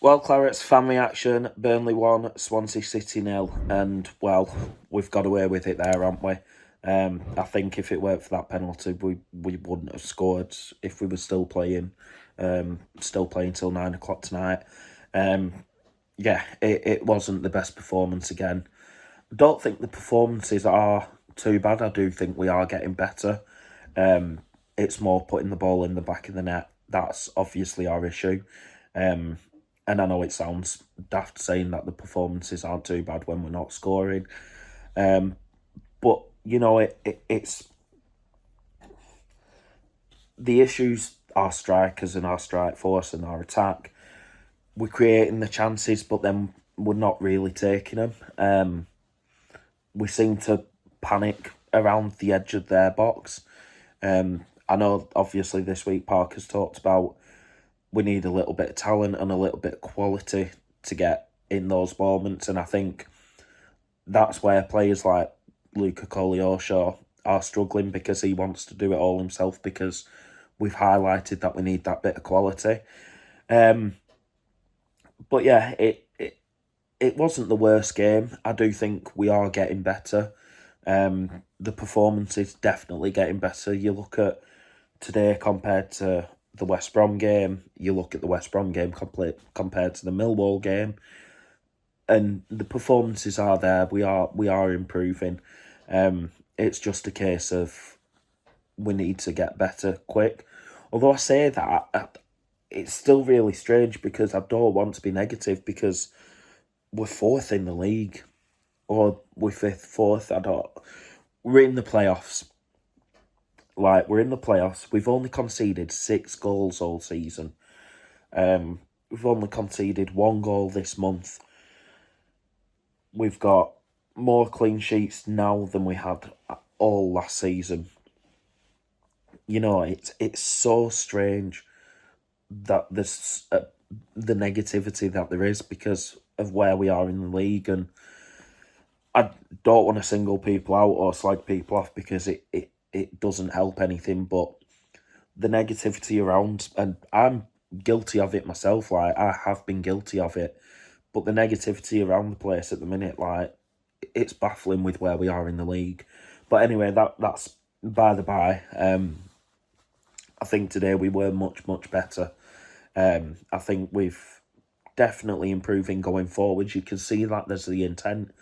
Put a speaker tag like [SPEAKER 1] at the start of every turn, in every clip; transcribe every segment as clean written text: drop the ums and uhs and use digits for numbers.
[SPEAKER 1] Well, Clarets, family action, Burnley 1, Swansea City 0, and, well, we've got away with it there, haven't we? I think if it weren't for that penalty, we wouldn't have scored if we were still playing till 9 o'clock tonight. Yeah, it wasn't the best performance again. I don't think the performances are too bad. I do think we are getting better. It's more putting the ball in the back of the net. That's obviously our issue. And I know it sounds daft saying that the performances aren't too bad when we're not scoring. But, it's the issues, our strikers and our strike force and our attack. We're creating the chances, but then we're not really taking them. We seem to panic around the edge of their box. I know, obviously, this week Parker's talked about we need a little bit of talent and a little bit of quality to get in those moments. And I think that's where players like Luca Koleosho are struggling, because he wants to do it all himself, because we've highlighted that we need that bit of quality. But yeah, it wasn't the worst game. I do think we are getting better. The performance is definitely getting better. You look at today compared to the West Brom game, you look at the West Brom game compared to the Millwall game, and the performances are there. We are improving. It's just a case of we need to get better quick. Although I say that, it's still really strange, because I don't want to be negative, because we're fourth in the league, or we're fifth, fourth. We're in the playoffs. We're in the playoffs. We've only conceded 6 goals all season. We've only conceded 1 goal this month. We've got more clean sheets now than we had all last season. It's so strange that there's the negativity that there is because of where we are in the league, and I don't want to single people out or slag people off, because it doesn't help anything, but the negativity around, and I'm guilty of it myself, I have been guilty of it, but the negativity around the place at the minute, it's baffling with where we are in the league. But anyway, that's by the by. I think today we were much, much better. I think we've definitely improving going forward. You can see that there's the intent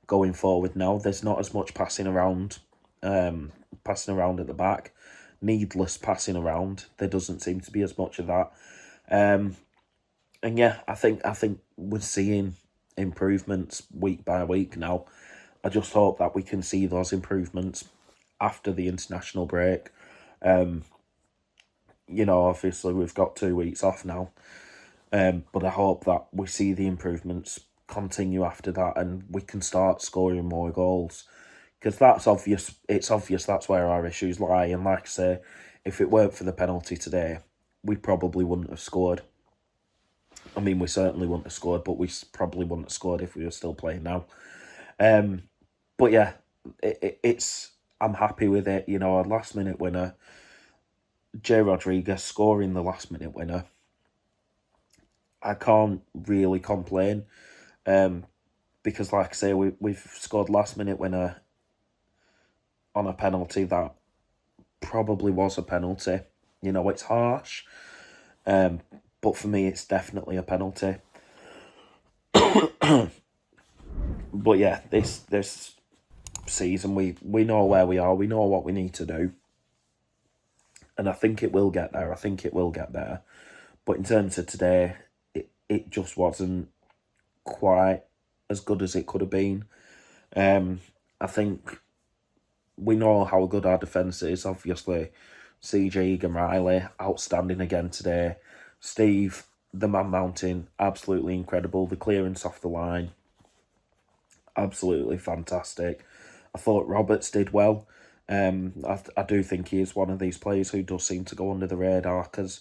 [SPEAKER 1] going forward now. There's not as much passing around at the back, needless passing around. There doesn't seem to be as much of that. And yeah, I think we're seeing improvements week by week now. I just hope that we can see those improvements after the international break. Obviously we've got 2 weeks off now. But I hope that we see the improvements continue after that, and we can start scoring more goals, because that's obvious. It's obvious that's where our issues lie. And like I say, if it weren't for the penalty today, we probably wouldn't have scored. I mean, we certainly wouldn't have scored, but we probably wouldn't have scored if we were still playing now. But yeah, it's I'm happy with it. A last minute winner, Jay Rodriguez scoring the last minute winner. I can't really complain, because like I say, we've scored last minute winner on a penalty that probably was a penalty. It's harsh, but for me, it's definitely a penalty. But yeah, this season we know where we are. We know what we need to do, and I think it will get there. I think it will get there. But in terms of today, it just wasn't quite as good as it could have been. I think we know how good our defence is. Obviously, CJ Egan Riley, outstanding again today. Steve, the man mountain, absolutely incredible. The clearance off the line, absolutely fantastic. I thought Roberts did well. I do think he is one of these players who does seem to go under the radar, because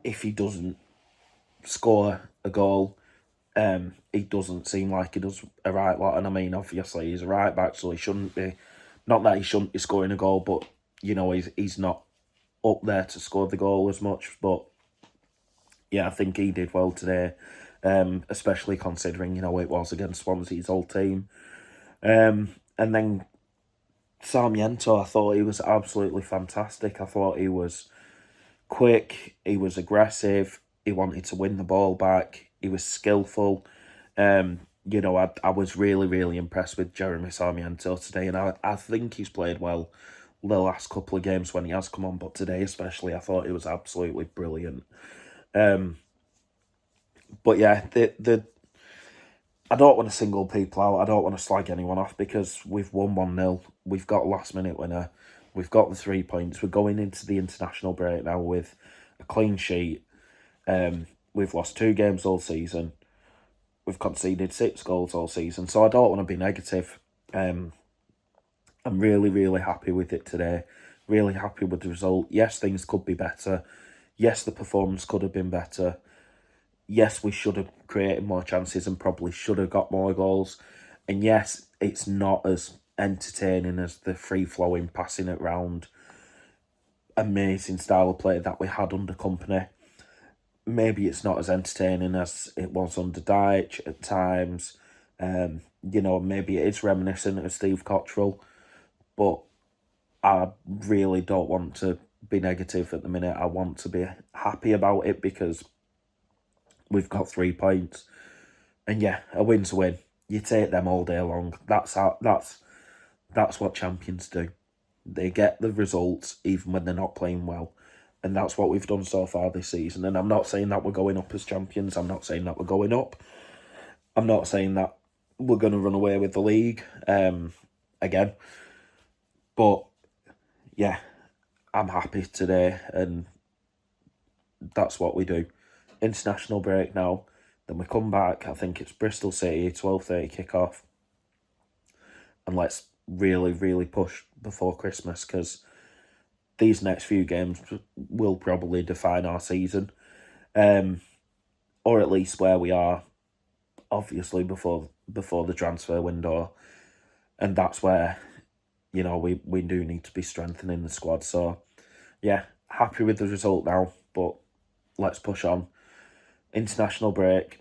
[SPEAKER 1] if he doesn't score a goal, he doesn't seem like he does a right lot. And I mean, obviously he's a right back, so he shouldn't be, not that he shouldn't be scoring a goal, but he's not up there to score the goal as much. But yeah, I think he did well today, especially considering, it was against Swansea's old team. And then Sarmiento, I thought he was absolutely fantastic. I thought he was quick, he was aggressive, he wanted to win the ball back, he was skillful. I was really, really impressed with Jeremy Sarmiento today, and I think he's played well the last couple of games when he has come on, but today especially, I thought it was absolutely brilliant. But yeah, I don't want to single people out. I don't want to slag anyone off because we've won 1-0. We've got a last minute winner. We've got the 3 points. We're going into the international break now with a clean sheet. We've lost 2 games all season. We've conceded 6 goals all season. So I don't want to be negative. I'm really, really happy with it today. Really happy with the result. Yes, things could be better. Yes, the performance could have been better. Yes, we should have created more chances and probably should have got more goals. And yes, it's not as entertaining as the free-flowing, passing it round, amazing style of play that we had under Company. Maybe it's not as entertaining as it was under Dyche at times. Maybe it is reminiscent of Steve Cottrell. But I really don't want to be negative at the minute. I want to be happy about it because we've got 3 points. And yeah, a win's a win. You take them all day long. That's what champions do. They get the results even when they're not playing well. And that's what we've done so far this season. And I'm not saying that we're going up as champions. I'm not saying that we're going up. I'm not saying that we're going to run away with the league again. But yeah, I'm happy today. And that's what we do. International break now. Then we come back. I think it's Bristol City, 12:30 kickoff. And let's really, really push before Christmas because these next few games will probably define our season. Or at least where we are, obviously, before the transfer window. And that's where, we do need to be strengthening the squad. So, yeah, happy with the result now, but let's push on. International break,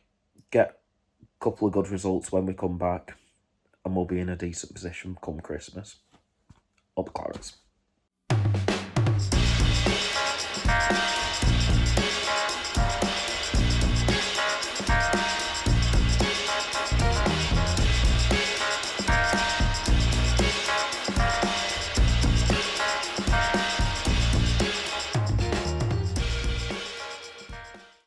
[SPEAKER 1] get a couple of good results when we come back, and we'll be in a decent position come Christmas. Up Clarence.